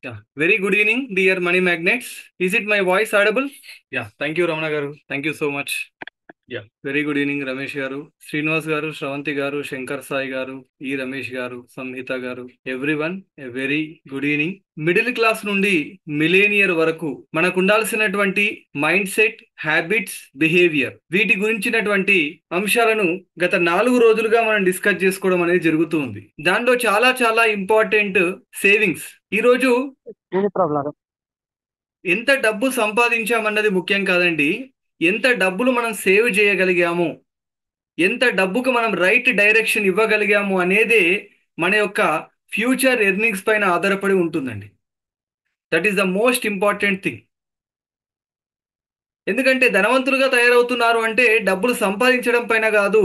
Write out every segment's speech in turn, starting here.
Yeah. Very good evening, dear money magnets. Is it my voice audible? Yeah. Thank you, Ramana garu. Thank you so much. Yeah. Very good evening, Ramesh garu, Srinivas garu, Shravanti garu, Shankar Sai garu, Ramesh garu, Samhita garu. Everyone, a very good evening. Middle class నుండి millionaire వరకు మనకు ఉండాల్సినటువంటి mind set, habits, behaviour వీటి గురించినటువంటి అంశాలను గత 4 రోజులుగా మనం డిస్కస్ చేసుకోవడం అనేది జరుగుతూ ఉంది. దాంట్లో చాలా చాలా ఇంపార్టెంట్ సేవింగ్స్. ఈరోజు ఎంత డబ్బు సంపాదించామన్నది ముఖ్యం కాదండి. ఎంత డబ్బులు మనం సేవ్ చేయగలిగాము, ఎంత డబ్బుకు మనం రైట్ డైరెక్షన్ ఇవ్వగలిగాము అనేదే మన యొక్క ఫ్యూచర్ ఎర్నింగ్స్ పైన ఆధారపడి ఉంటుందండి. That is the most important thing. ఎందుకంటే ధనవంతులుగా తయారవుతున్నారు అంటే డబ్బులు సంపాదించడం పైన కాదు,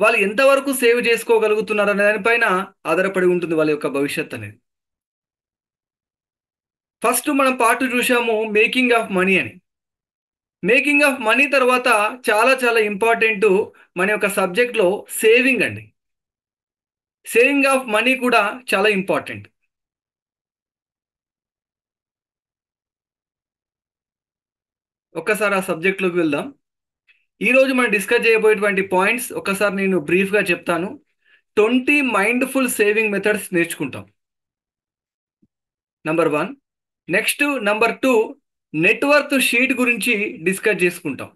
వాళ్ళు ఎంతవరకు సేవ్ చేసుకోగలుగుతున్నారు అనే దానిపైన ఆధారపడి ఉంటుంది వాళ్ళ యొక్క భవిష్యత్ అనేది. ఫస్ట్ మనం పార్ట్ చూసాము మేకింగ్ ఆఫ్ మనీ అని. మేకింగ్ ఆఫ్ మనీ తర్వాత చాలా చాలా ఇంపార్టెంట్ మన యొక్క సబ్జెక్ట్లో సేవింగ్ అండి. సేవింగ్ ఆఫ్ మనీ కూడా చాలా ఇంపార్టెంట్. ఒక్కసారి ఆ సబ్జెక్ట్లోకి వెళ్దాం. ఈరోజు మనం డిస్కస్ చేయబోయేటువంటి పాయింట్స్ ఒకసారి నేను బ్రీఫ్గా చెప్తాను. 20 మైండ్ఫుల్ సేవింగ్ మెథడ్స్ నేర్చుకుంటాం. Number 1. Next number 2 net worth sheet గురించి డిస్కస్ చేసుకుంటాం.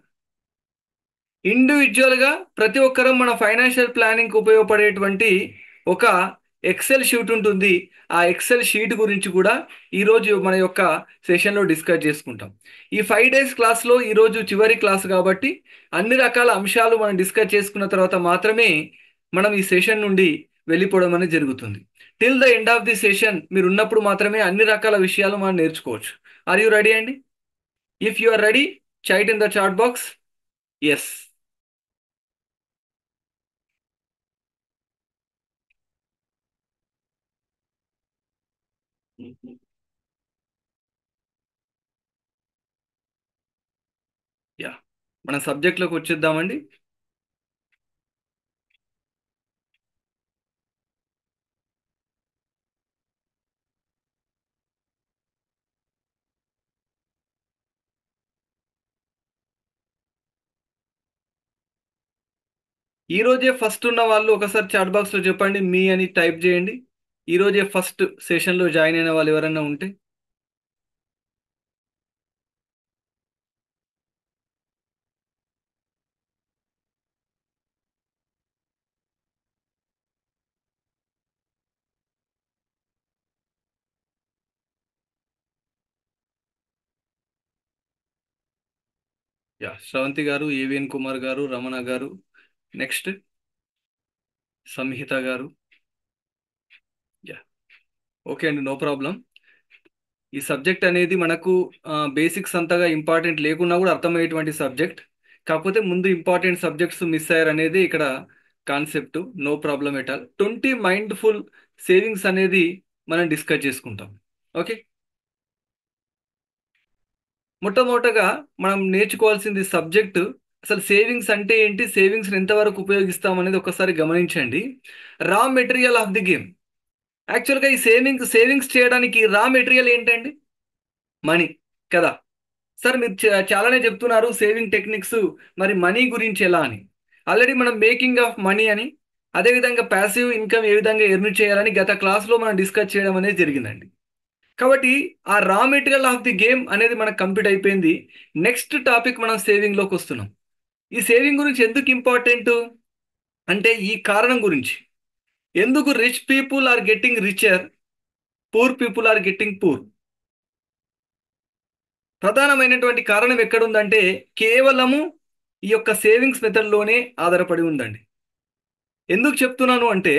ఇండివిజువల్గా ప్రతి ఒక్కరం మన ఫైనాన్షియల్ ప్లానింగ్కి ఉపయోగపడేటువంటి ఒక ఎక్సెల్ షీట్ ఉంటుంది. ఆ ఎక్సెల్ షీట్ గురించి కూడా ఈరోజు మన యొక్క సెషన్లో డిస్కస్ చేసుకుంటాం. ఈ 5 days క్లాస్లో ఈరోజు చివరి క్లాస్ కాబట్టి అన్ని రకాల అంశాలు మనం డిస్కస్ చేసుకున్న తర్వాత మాత్రమే మనం ఈ సెషన్ నుండి వెళ్ళిపోవడం అనేది జరుగుతుంది. Till the end of the session మీరు ఉన్నప్పుడు మాత్రమే అన్ని రకాల విషయాలు మనం నేర్చుకోవచ్చు. ఆర్ యూ రెడీ అండి? If you are ready, chat in the chat box yes. Yeah, మన సబ్జెక్ట్లోకి వచ్చేద్దామండి. ఈరోజే ఫస్ట్ ఉన్న వాళ్ళు ఒకసారి చాట్ బాక్స్లో చెప్పండి, మీ అని టైప్ చేయండి. ఈరోజే ఫస్ట్ సెషన్లో జాయిన్ అయిన వాళ్ళు ఎవరైనా ఉంటే. యా, శ్రవంతి గారు, ఏవిఎన్ కుమార్ గారు, రమణ గారు, నెక్స్ట్ సంహిత గారు. యా, ఓకే అండి, నో ప్రాబ్లం. ఈ సబ్జెక్ట్ అనేది మనకు బేసిక్స్ అంతగా ఇంపార్టెంట్ లేకున్నా కూడా అర్థమయ్యేటువంటి సబ్జెక్ట్. కాకపోతే ముందు ఇంపార్టెంట్ సబ్జెక్ట్స్ మిస్ అయ్యారు అనేది ఇక్కడ concept. No problem at all. 20 mindful savings అనేది మనం డిస్కస్ చేసుకుంటాం. ఓకే, మొట్టమొదటగా మనం నేర్చుకోవాల్సింది సబ్జెక్టు అసలు సేవింగ్స్ అంటే ఏంటి, సేవింగ్స్ని ఎంతవరకు ఉపయోగిస్తాం అనేది ఒకసారి గమనించండి. Raw material of the game. యాక్చువల్గా ఈ సేవింగ్స్ చేయడానికి రా మెటీరియల్ ఏంటండి? మనీ కదా. సార్ మీరు చాలానే చెప్తున్నారు సేవింగ్ టెక్నిక్స్, మరి మనీ గురించి ఎలా అని. ఆల్రెడీ మనం మేకింగ్ ఆఫ్ మనీ అని, అదేవిధంగా ప్యాసివ్ ఇన్కమ్ ఏ విధంగా ఎర్న్ చేయాలని గత క్లాస్లో మనం డిస్కస్ చేయడం అనేది జరిగిందండి. కాబట్టి ఆ raw material of the game అనేది మనకు కంప్లీట్ అయిపోయింది. నెక్స్ట్ టాపిక్ మనం సేవింగ్లోకి వస్తున్నాం. ఈ సేవింగ్ గురించి ఎందుకు ఇంపార్టెంట్ అంటే ఈ కారణం గురించి. ఎందుకు rich people are getting richer, poor people are getting poor? ప్రధానమైనటువంటి కారణం ఎక్కడుందంటే కేవలము ఈ యొక్క సేవింగ్స్ మెథడ్లోనే ఆధారపడి ఉందండి. ఎందుకు చెప్తున్నాను అంటే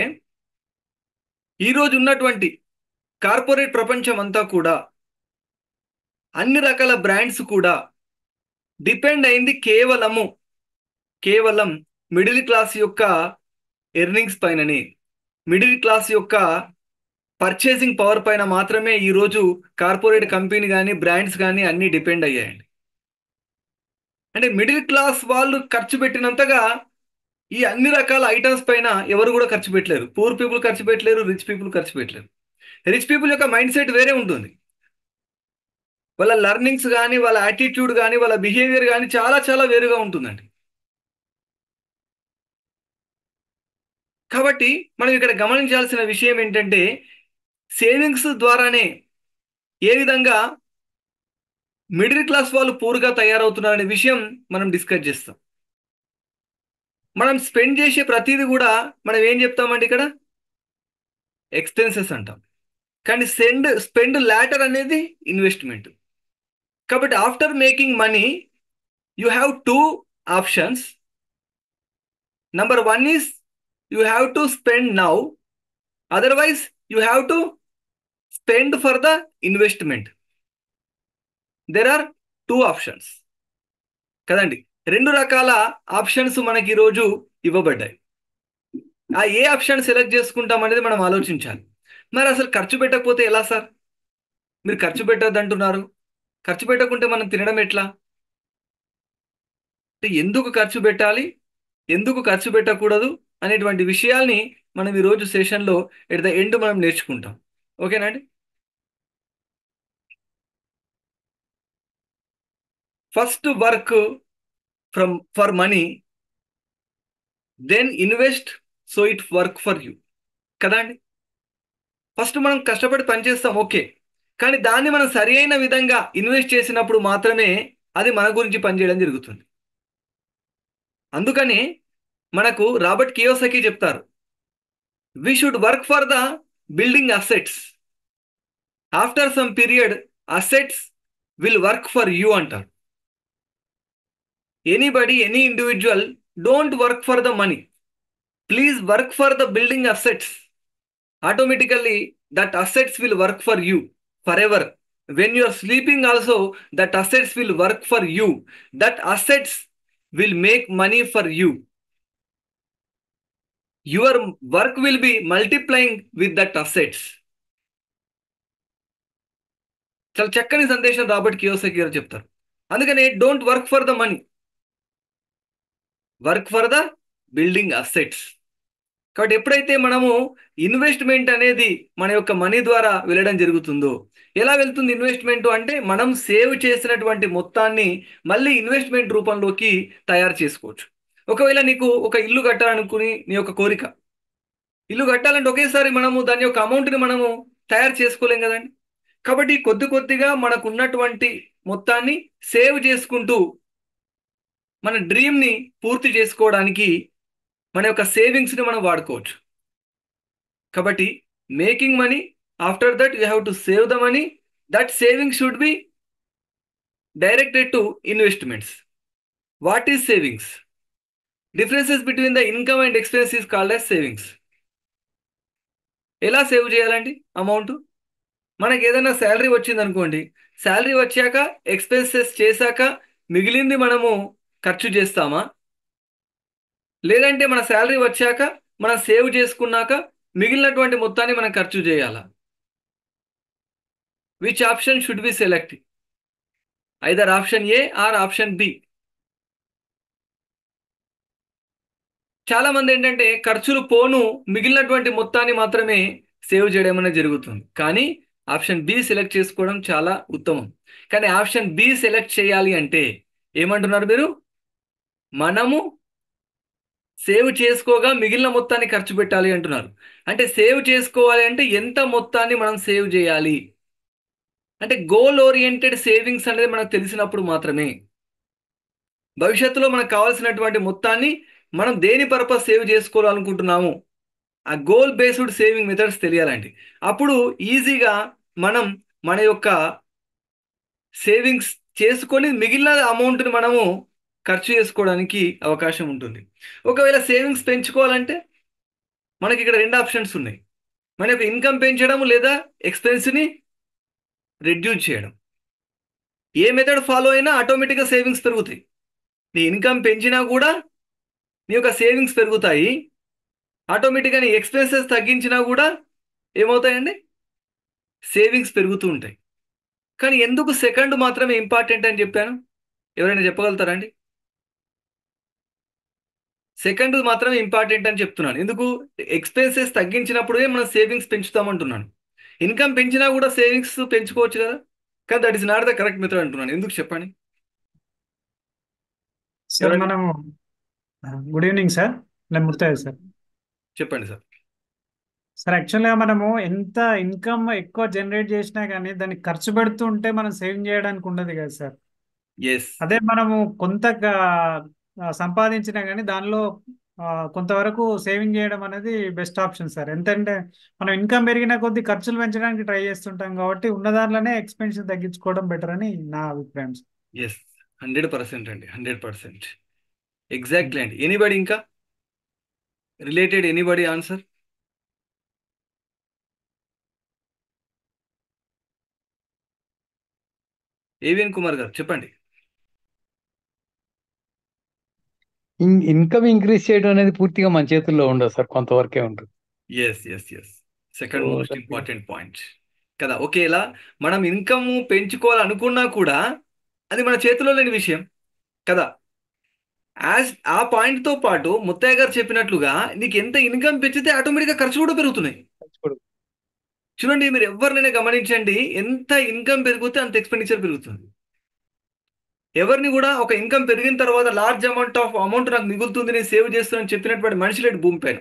ఈరోజు ఉన్నటువంటి కార్పొరేట్ ప్రపంచం అంతా కూడా, అన్ని రకాల బ్రాండ్స్ కూడా డిపెండ్ అయింది కేవలం మిడిల్ క్లాస్ యొక్క ఎర్నింగ్స్ పైననే, మిడిల్ క్లాస్ యొక్క పర్చేసింగ్ పవర్ పైన మాత్రమే ఈరోజు కార్పొరేట్ కంపెనీ కానీ బ్రాండ్స్ కానీ అన్నీ డిపెండ్ అయ్యాయండి. అంటే మిడిల్ క్లాస్ వాళ్ళు ఖర్చు పెట్టినంతగా ఈ అన్ని రకాల ఐటమ్స్ పైన ఎవరు కూడా ఖర్చు పెట్టలేరు. పూర్ పీపుల్ ఖర్చు పెట్టలేరు, రిచ్ పీపుల్ ఖర్చు పెట్టలేరు. రిచ్ పీపుల్ యొక్క మైండ్ సెట్ వేరే ఉంటుంది. వాళ్ళ లెర్నింగ్స్ కానీ వాళ్ళ యాటిట్యూడ్ కానీ వాళ్ళ బిహేవియర్ కానీ చాలా చాలా వేరుగా ఉంటుందండి. కాబట్టి మనం ఇక్కడ గమనించాల్సిన విషయం ఏంటంటే సేవింగ్స్ ద్వారానే ఏ విధంగా మిడిల్ క్లాస్ వాళ్ళు పూర్గా తయారవుతున్నారనే విషయం మనం డిస్కస్ చేస్తాం. మనం స్పెండ్ చేసే ప్రతిదీ కూడా మనం ఏం చెప్తామండి ఇక్కడ ఎక్స్పెన్సెస్ అంటాం. కానీ స్పెండ్ లాటర్ అనేది ఇన్వెస్ట్మెంట్. కాబట్టి after making money you have two options. Number one is you have to spend now, otherwise you have to spend for the investment. There are two options కదండి. రెండు రకాల options మనకి ఈరోజు ఇవ్వబడ్డాయి. ఆ ఏ option select చేసుకుంటాం అనేది మనం ఆలోచించాలి. మరి అసలు ఖర్చు పెట్టకపోతే ఎలా సార్? మీరు ఖర్చు పెట్టద్దు అంటున్నారు, ఖర్చు పెట్టకుంటే మనం తినడం ఎట్లా? అంటే ఎందుకు ఖర్చు పెట్టాలి, ఎందుకు ఖర్చు పెట్టకూడదు అనేటువంటి విషయాల్ని మనం ఈరోజు సెషన్లో ఎట్ ద ఎండ్ మనం నేర్చుకుంటాం. ఓకేనా అండి? First work for money, then invest so it work for you, కదా అండి? ఫస్ట్ మనం కష్టపడి పనిచేస్తాం, ఓకే. కానీ దాన్ని మనం సరి అయిన విధంగా ఇన్వెస్ట్ చేసినప్పుడు మాత్రమే అది మన గురించి పనిచేయడం జరుగుతుంది. అందుకని మనకు రాబర్ట్ కియోసకి చెప్తారు, we should work for the building assets, after some period assets will work for you అంటారు. Anybody, any individual don't work for the money, please work for the building assets. Automatically that assets will work for you forever. When you are sleeping also, that assets will work for you. That assets will make money for you. Your work will be multiplying with that assets. చాలా చక్కని సందేశం Robert Kiyosaki గారు చెప్తారు. అందుకనే don't work for the money, work for the building assets. కాబట్టి ఎప్పుడైతే మనము investment అనేది మన యొక్క మనీ ద్వారా వెళ్ళడం జరుగుతుందో, ఎలా వెళ్తుంది ఇన్వెస్ట్మెంట్ అంటే మనం సేవ్ చేసినటువంటి మొత్తాన్ని మళ్ళీ ఇన్వెస్ట్మెంట్ రూపంలోకి తయారు చేసుకోవచ్చు. ఒకవేళ నీకు ఒక ఇల్లు కట్టాలనుకుని నీ యొక్క కోరిక, ఇల్లు కట్టాలంటే ఒకేసారి మనము దాని యొక్క అమౌంట్ని మనము తయారు చేసుకోలేం కదండి. కాబట్టి కొద్ది కొద్దిగా మనకు ఉన్నటువంటి మొత్తాన్ని సేవ్ చేసుకుంటూ మన డ్రీమ్ని పూర్తి చేసుకోవడానికి మన యొక్క సేవింగ్స్ని మనం వాడుకోవచ్చు. కాబట్టి making money, after that you have to save the money. That saving should be directed to investments. What is savings? Differences between the income and expense is called as savings. ఎలా సేవ్ చేయాలండి amount? మనకి ఏదైనా salary వచ్చింది అనుకోండి, salary వచ్చాక expenses చేశాక మిగిలింది మనము ఖర్చు చేస్తామా? లేదంటే మన శాలరీ వచ్చాక మనం సేవ్ చేసుకున్నాక మిగిలినటువంటి మొత్తాన్ని మనం ఖర్చు చేయాలా? Which option should be select? Either option A or option B. చాలా మంది ఏంటంటే ఖర్చులు పోను మిగిలినటువంటి మొత్తాన్ని మాత్రమే సేవ్ చేయడం అనేది జరుగుతుంది. కానీ ఆప్షన్ బి సెలెక్ట్ చేసుకోవడం చాలా ఉత్తమం. కానీ ఆప్షన్ బి సెలెక్ట్ చేయాలి అంటే ఏమంటున్నారు మీరు? మనము సేవ్ చేసుకోగా మిగిలిన మొత్తాన్ని ఖర్చు పెట్టాలి అంటున్నారు. అంటే సేవ్ చేసుకోవాలి అంటే ఎంత మొత్తాన్ని మనం సేవ్ చేయాలి అంటే గోల్ ఓరియంటెడ్ సేవింగ్స్ అనేది మనకు తెలిసినప్పుడు మాత్రమే భవిష్యత్తులో మనకు కావాల్సినటువంటి మొత్తాన్ని మనం దేని పర్పస్ సేవ్ చేసుకోవాలనుకుంటున్నాము, ఆ గోల్ బేస్డ్ సేవింగ్ మెథడ్స్ తెలియాలండి. అప్పుడు ఈజీగా మనం మన యొక్క సేవింగ్స్ చేసుకొని మిగిలిన అమౌంట్ని మనము ఖర్చు చేసుకోవడానికి అవకాశం ఉంటుంది. ఒకవేళ సేవింగ్స్ పెంచుకోవాలంటే మనకి ఇక్కడ రెండు ఆప్షన్స్ ఉన్నాయి. మన యొక్క ఇన్కమ్ పెంచడం లేదా ఎక్స్పెన్స్ని రెడ్యూస్ చేయడం. ఏ మెథడ్ ఫాలో అయినా ఆటోమేటిక్గా సేవింగ్స్ పెరుగుతాయి. నీ ఇన్కమ్ పెంచినా కూడా నీ యొక్క సేవింగ్స్ పెరుగుతాయి. ఆటోమేటిక్గా నీ ఎక్స్పెన్సెస్ తగ్గించినా కూడా ఏమవుతాయండి? సేవింగ్స్ పెరుగుతూ ఉంటాయి. కానీ ఎందుకు సెకండ్ మాత్రమే ఇంపార్టెంట్ అని చెప్పాను? ఎవరైనా చెప్పగలుగుతారా అండి? సెకండ్ మాత్రమే ఇంపార్టెంట్ అని చెప్తున్నాను ఎందుకు? ఎక్స్పెన్సెస్ తగ్గించినప్పుడే మనం సేవింగ్స్ పెంచుతామంటున్నాను. ఇన్కమ్ పెంచినా కూడా సేవింగ్స్ పెంచుకోవచ్చు కదా. కానీ that is not the correct method అంటున్నాను. ఎందుకు చెప్పండి? సార్ ఎవరండి? మనము గుడ్ ఈవినింగ్ సార్. నేను ముత్తయ్య సార్. చెప్పండి సార్. సార్ యాక్చువల్గా మనము ఎంత ఇన్కమ్ ఎక్కువ జనరేట్ చేసినా కానీ దాన్ని ఖర్చు పెడుతూ ఉంటే మనం సేవింగ్ చేయడానికి ఉండదు కదా సార్. ఎస్. అదే మనము కొంత సంపాదించినా కానీ దానిలో ఆ, కొంతవరకు సేవింగ్ చేయడం అనేది బెస్ట్ ఆప్షన్ సార్. ఎంతంటే మనం ఇన్కమ్ పెరిగిన కొద్దీ ఖర్చులు పెంచడానికి ట్రై చేస్తుంటాం కాబట్టి ఉన్న దాంట్లోనే ఎక్స్పెన్షన్ తగ్గించుకోవడం బెటర్ అని నా అభిప్రాయం సార్. ఎస్. 100% అండి, 100%. ఎగ్జాక్ట్లీ అండి. ఎనీబడి ఇంకా related, anybody answer? AVN Kumar గారు చెప్పండి. ఇన్కమ్ ఇంక్రీజ్ చేయడం అనేది పూర్తిగా మన చేతుల్లో ఉండదు సార్, కొంతవరకే ఉంటుంది. Yes, yes, yes. So second most that important point కదా. ఒకేలా మనం ఇన్కమ్ పెంచుకోవాలనుకున్నా కూడా అది మన చేతిలో లేని విషయం కదా. యాజ్ ఆ పాయింట్తో పాటు ముత్తయ్య గారు చెప్పినట్లుగా నీకు ఎంత ఇన్కమ్ పెంచితే ఆటోమేటిక్గా ఖర్చు కూడా పెరుగుతున్నాయి. చూడండి, మీరు ఎవరినైనా గమనించండి, ఎంత ఇన్కమ్ పెరిగితే అంత ఎక్స్పెండిచర్ పెరుగుతుంది. ఎవరిని కూడా ఒక ఇన్కమ్ పెరిగిన తర్వాత లార్జ్ అమౌంట్ నాకు మిగులుతుంది, నేను సేవ్ చేస్తున్నాను చెప్పినటువంటి మనిషి లేడు భూమి పైన.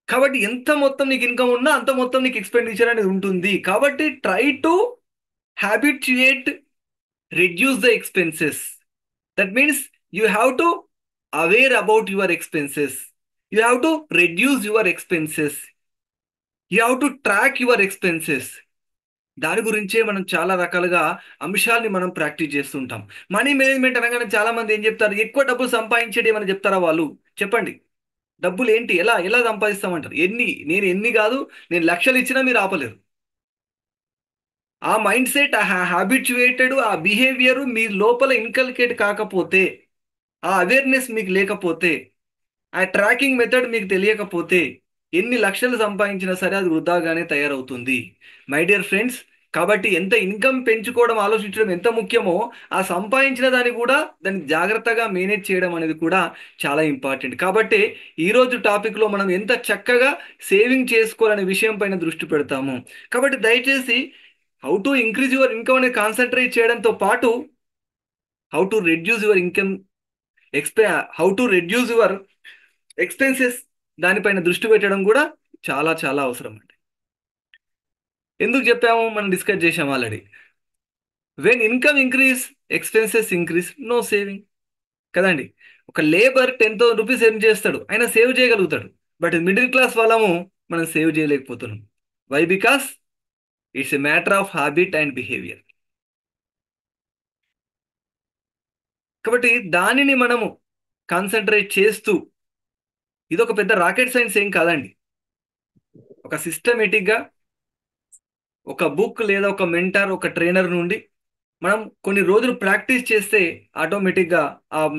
కాబట్టి ఎంత మొత్తం నీకు ఇన్కమ్ ఉన్నా అంత మొత్తం నీకు ఎక్స్పెండిచర్ అనేది ఉంటుంది. కాబట్టి try to habituate reduce the expenses. That means you have to aware about your expenses. You have to reduce your expenses. You have to track your expenses. దాని గురించే మనం చాలా రకాలుగా అంశాలని మనం ప్రాక్టీస్ చేస్తుంటాం. మనీ మేనేజ్మెంట్ అనగానే చాలా మంది ఏం చెప్తారు, ఎక్కువ డబ్బులు సంపాదించేది ఏమని చెప్తారా వాళ్ళు? చెప్పండి. డబ్బులు ఏంటి, ఎలా ఎలా సంపాదిస్తామంటారు. నేను ఎన్ని కాదు, నేను లక్షలు ఇచ్చినా మీరు ఆపలేరు. ఆ మైండ్ సెట్, ఆ హ్యాబిచుయేటెడ్, ఆ బిహేవియర్ మీ లోపల ఇన్కల్కేట్ కాకపోతే, ఆ అవేర్నెస్ మీకు లేకపోతే, ఆ ట్రాకింగ్ మెథడ్ మీకు తెలియకపోతే ఎన్ని లక్షలు సంపాదించినా సరే అది వృధాగానే తయారవుతుంది మై డియర్ ఫ్రెండ్స్. కాబట్టి ఎంత ఇన్కమ్ పెంచుకోవడం ఆలోచించడం ఎంత ముఖ్యమో, ఆ సంపాదించిన దాన్ని కూడా దాన్ని జాగ్రత్తగా మేనేజ్ చేయడం అనేది కూడా చాలా ఇంపార్టెంట్. కాబట్టి ఈరోజు టాపిక్లో మనం ఎంత చక్కగా సేవింగ్ చేసుకోవాలనే విషయం పైన దృష్టి పెడతాము. కాబట్టి దయచేసి how to increase your income అనేది కాన్సన్ట్రేట్ చేయడంతో పాటు how to reduce your income how to reduce your expenses దానిపైన దృష్టి పెట్టడం కూడా చాలా చాలా అవసరం అండి. ఎందుకు చెప్పాము, మనం డిస్కస్ చేసాం already. When income increase, expenses increase, no saving కదండి. ఒక లేబర్ 10,000 రూపీస్ ఎర్న్ చేస్తాడు, ఆయన సేవ్ చేయగలుగుతాడు. బట్ మిడిల్ క్లాస్ వాళ్ళము మనం సేవ్ చేయలేకపోతున్నాం. Why? Because it's a matter of habit and behaviour. కాబట్టి దానిని మనము కాన్సన్ట్రేట్ చేస్తూ, ఇది ఒక పెద్ద రాకెట్ సైన్స్ ఏం కాదండి. ఒక సిస్టమేటిక్గా ఒక బుక్ లేదా ఒక మెంటర్, ఒక ట్రైనర్ నుండి మనం కొన్ని రోజులు ప్రాక్టీస్ చేస్తే ఆటోమేటిక్గా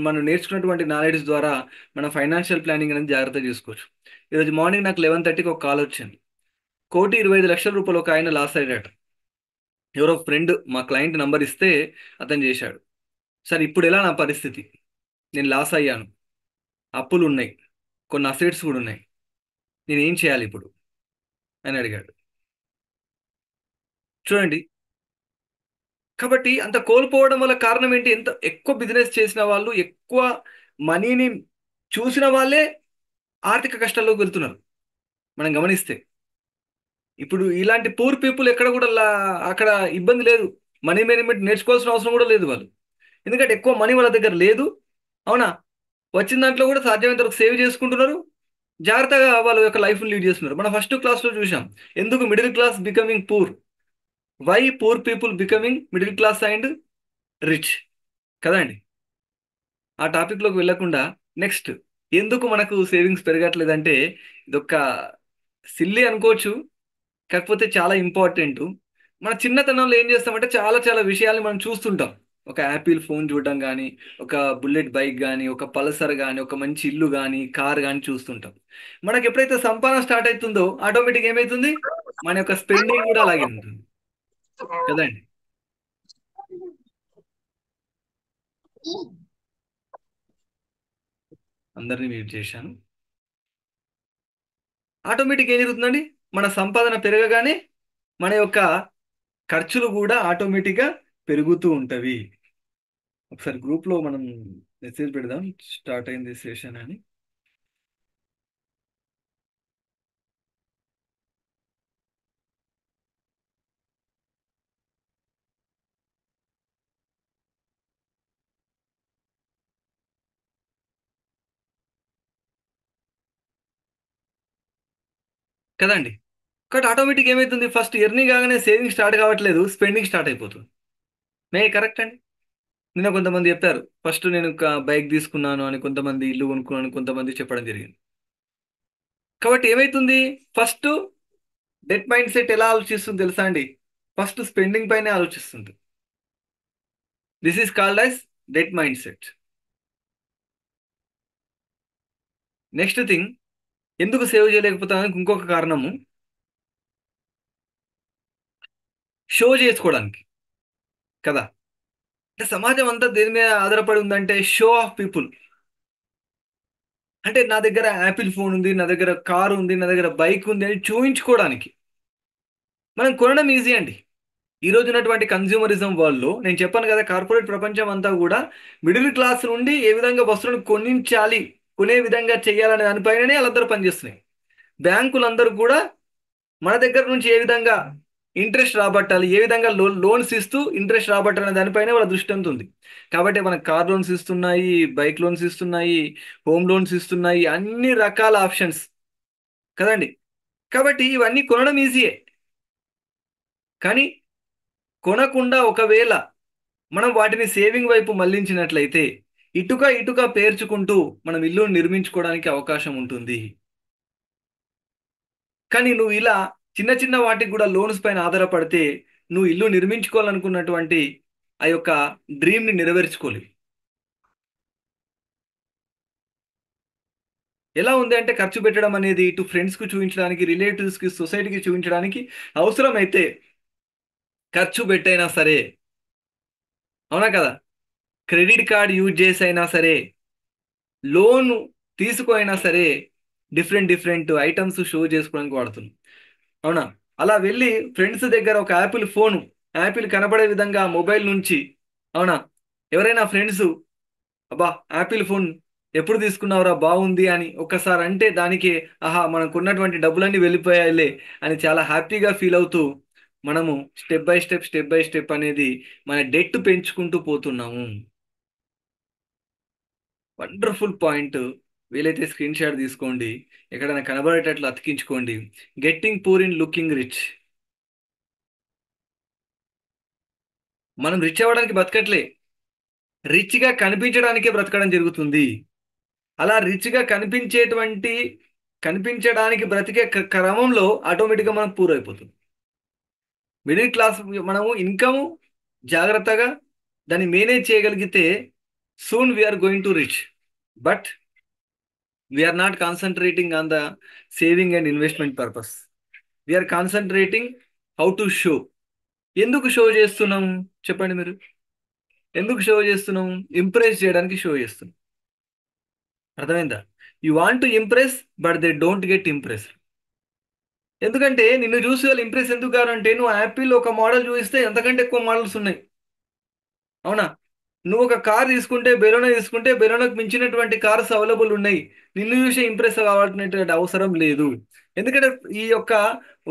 మనం నేర్చుకున్నటువంటి నాలెడ్జ్ ద్వారా మన ఫైనాన్షియల్ ప్లానింగ్ అనేది జాగ్రత్త చేసుకోవచ్చు. ఈరోజు మార్నింగ్ నాకు 11:30కి ఒక కాల్ వచ్చింది. 1,25,00,000 ఒక ఆయన లాస్ అయ్యాడట. ఎవరో ఫ్రెండ్ మా క్లయింట్ నంబర్ ఇస్తే అతను చేశాడు. సార్ ఇప్పుడు ఎలా నా పరిస్థితి, నేను లాస్ అయ్యాను, అప్పులు ఉన్నాయి, కొన్ని అసెట్స్ కూడా ఉన్నాయి, నేను ఏం చేయాలి ఇప్పుడు అని అడిగాడు. చూడండి, కాబట్టి అంత కోల్పోవడం వల్ల కారణం ఏంటి? ఎంత ఎక్కువ బిజినెస్ చేసిన వాళ్ళు, ఎక్కువ మనీని చూసిన వాళ్ళే ఆర్థిక కష్టాల్లోకి వెళ్తున్నారు మనం గమనిస్తే. ఇప్పుడు ఇలాంటి పూర్ పీపుల్ ఎక్కడ కూడా అక్కడ ఇబ్బంది లేదు, మనీ మేనేజ్మెంట్ నేర్చుకోవాల్సిన అవసరం కూడా లేదు వాళ్ళు. ఎందుకంటే ఎక్కువ మనీ వాళ్ళ దగ్గర లేదు. అవునా? వచ్చిన దాంట్లో కూడా సాధ్యమైనంత వరకు సేవ్ చేసుకుంటున్నారు, జాగ్రత్తగా వాళ్ళ యొక్క లైఫ్ని లీడ్ చేస్తున్నారు. మనం ఫస్ట్ క్లాస్లో చూసాం ఎందుకు middle class becoming poor, why poor people becoming middle class and rich కదండి. ఆ టాపిక్లోకి వెళ్ళకుండా నెక్స్ట్, ఎందుకు మనకు సేవింగ్స్ పెరగట్లేదంటే ఇదొక సిల్లీ అనుకోవచ్చు, కాకపోతే చాలా ఇంపార్టెంట్. మన చిన్నతనంలో ఏం చేస్తామంటే చాలా చాలా విషయాల్ని మనం చూస్తుంటాం. ఒక యాపిల్ ఫోన్ చూడడం కానీ, ఒక బుల్లెట్ బైక్ కానీ, ఒక పల్సర్ కానీ, ఒక మంచి ఇల్లు కానీ, కార్ కానీ చూస్తుంటాం. మనకి ఎప్పుడైతే సంపాదన స్టార్ట్ అవుతుందో ఆటోమేటిక్ ఏమవుతుంది, మన యొక్క స్పెండింగ్ కూడా అలాగే ఉంటుంది కదండి. అందరినీ మ్యూట్ చేశాను. ఆటోమేటిక్ ఏం జరుగుతుందండి, మన సంపాదన పెరగగానే మన యొక్క ఖర్చులు కూడా ఆటోమేటిక్గా పెరుగుతూ ఉంటవి. ఒకసారి గ్రూప్లో మనం మెసేజ్ పెడదాం, స్టార్ట్ అయింది సెషన్ అని. కదండి. కాబట్టి ఆటోమేటిక్ ఏమవుతుంది, ఫస్ట్ ఎర్నింగ్ కాగానే సేవింగ్ స్టార్ట్ కావట్లేదు, స్పెండింగ్ స్టార్ట్ అయిపోతుంది. కరెక్ట్ అండి. నిన్న కొంతమంది చెప్పారు, ఫస్ట్ నేను ఒక బైక్ తీసుకున్నాను అని, కొంతమంది ఇల్లు కొనుక్కున్నాను, కొంతమంది చెప్పడం జరిగింది. కాబట్టి ఏమైతుంది, ఫస్ట్ డెట్ మైండ్ సెట్ ఎలా ఆలోచిస్తుంది తెలుసా అండి? ఫస్ట్ స్పెండింగ్ పైనే ఆలోచిస్తుంది. This is called as debt mind set. Next thing, ఎందుకు సేవ్ చేయలేకపోతానికి ఇంకొక కారణము, షో చేసుకోవడానికి కదా. అంటే సమాజం అంతా దేని మీద ఆధారపడి ఉందంటే షో ఆఫ్ పీపుల్. అంటే నా దగ్గర యాపిల్ ఫోన్ ఉంది, నా దగ్గర కారు ఉంది, నా దగ్గర బైక్ ఉంది అని చూయించుకోవడానికి మనం కొనడం ఈజీ అండి. ఈ రోజు ఉన్నటువంటి కన్జ్యూమరిజం వరల్డ్లో నేను చెప్పాను కదా, కార్పొరేట్ ప్రపంచం అంతా కూడా మిడిల్ క్లాస్ నుండి ఏ విధంగా వస్తువులను కొనించాలి, కొనే విధంగా చేయాలనే దానిపైననే వాళ్ళందరూ పనిచేస్తున్నాయి. బ్యాంకులందరూ కూడా మన దగ్గర నుంచి ఏ విధంగా ఇంట్రెస్ట్ రాబట్టాలి, ఏ విధంగా లోన్స్ ఇస్తూ ఇంట్రెస్ట్ రాబట్టాలనే దానిపైనే వాళ్ళ దృష్టి అంతా ఉంది. కాబట్టి మనకు కార్ లోన్స్ ఇస్తున్నాయి, బైక్ లోన్స్ ఇస్తున్నాయి, హోమ్ లోన్స్ ఇస్తున్నాయి, అన్ని రకాల ఆప్షన్స్ కదండి. కాబట్టి ఇవన్నీ కొనడం ఈజీయే. కానీ కొనకుండా ఒకవేళ మనం వాటిని సేవింగ్ వైపు మళ్లించినట్లయితే ఇటుక ఇటుక పేర్చుకుంటూ మనం ఇల్లు నిర్మించుకోవడానికి అవకాశం ఉంటుంది. కానీ నువ్వు ఇలా చిన్న చిన్న వాటికి కూడా లోన్స్ పైన ఆధారపడితే నువ్వు ఇల్లు నిర్మించుకోవాలనుకున్నటువంటి ఆ యొక్క డ్రీమ్ని నెరవేర్చుకోలేవు. ఎలా ఉంది అంటే, ఖర్చు పెట్టడం అనేది ఇటు ఫ్రెండ్స్కి చూపించడానికి, రిలేటివ్స్కి, సొసైటీకి చూపించడానికి అవసరమైతే ఖర్చు పెట్టైనా సరే, అవునా కదా, క్రెడిట్ కార్డ్ యూజ్ చేసి అయినా సరే, లోన్ తీసుకుైనా సరే, డిఫరెంట్ డిఫరెంట్ ఐటమ్స్ షో చేసుకోవడానికి వాడుతున్నాం. అవునా? అలా వెళ్ళి ఫ్రెండ్స్ దగ్గర ఒక యాపిల్ ఫోను, యాపిల్ కనపడే విధంగా మొబైల్ నుంచి, అవునా, ఎవరైనా ఫ్రెండ్స్ అబ్బా యాపిల్ ఫోన్ ఎప్పుడు తీసుకున్నావురా బాగుంది అని ఒక్కసారి అంటే దానికి ఆహా మనకు ఉన్నటువంటి డబ్బులన్నీ వెళ్ళిపోయాయిలే అని చాలా హ్యాపీగా ఫీల్ అవుతూ మనము స్టెప్ బై స్టెప్ అనేది మన డెట్ పెంచుకుంటూ పోతున్నాము. Wonderful point. వీలైతే స్క్రీన్ షాట్ తీసుకోండి, ఎక్కడైనా కనబడేటట్లు అతికించుకోండి. Getting poor in looking rich. మనం రిచ్ అవ్వడానికి బతకట్లే, రిచ్గా కనిపించడానికే బ్రతకడం జరుగుతుంది. అలా రిచ్గా కనిపించడానికి బ్రతికే క్రమంలో ఆటోమేటిక్గా మనం పూర్ అయిపోతుంది. మిడిల్ క్లాస్ మనము ఇన్కమ్ జాగ్రత్తగా దాన్ని మేనేజ్ చేయగలిగితే soon we're going to rich. But we're not concentrating on the saving and investment purpose. We're concentrating how to show. ఎందుకు షో చేస్తున్నాం చెప్పండి మీరు? ఎందుకు షో చేస్తున్నాం? ఇంప్రెస్ చేయడానికి షో చేస్తున్నాం. అర్థమైందా? You want to impress but they don't get impress. ఎందుకంటే నిన్ను చూసి వాళ్ళు ఇంప్రెస్ ఎందుకు కారంటే, నువ్వు యాపిల్ ఒక మోడల్ చూపిస్తే ఎంతకంటే ఎక్కువ మోడల్స్ ఉన్నాయి. అవునా? నువ్వు ఒక కార్ తీసుకుంటే, బెలోనో తీసుకుంటే బెలోనోకి మించినటువంటి కార్స్ అవైలబుల్ ఉన్నాయి. నిన్ను చూసి ఇంప్రెస్ కావాల్సినటువంటి అవసరం లేదు. ఎందుకంటే ఈ యొక్క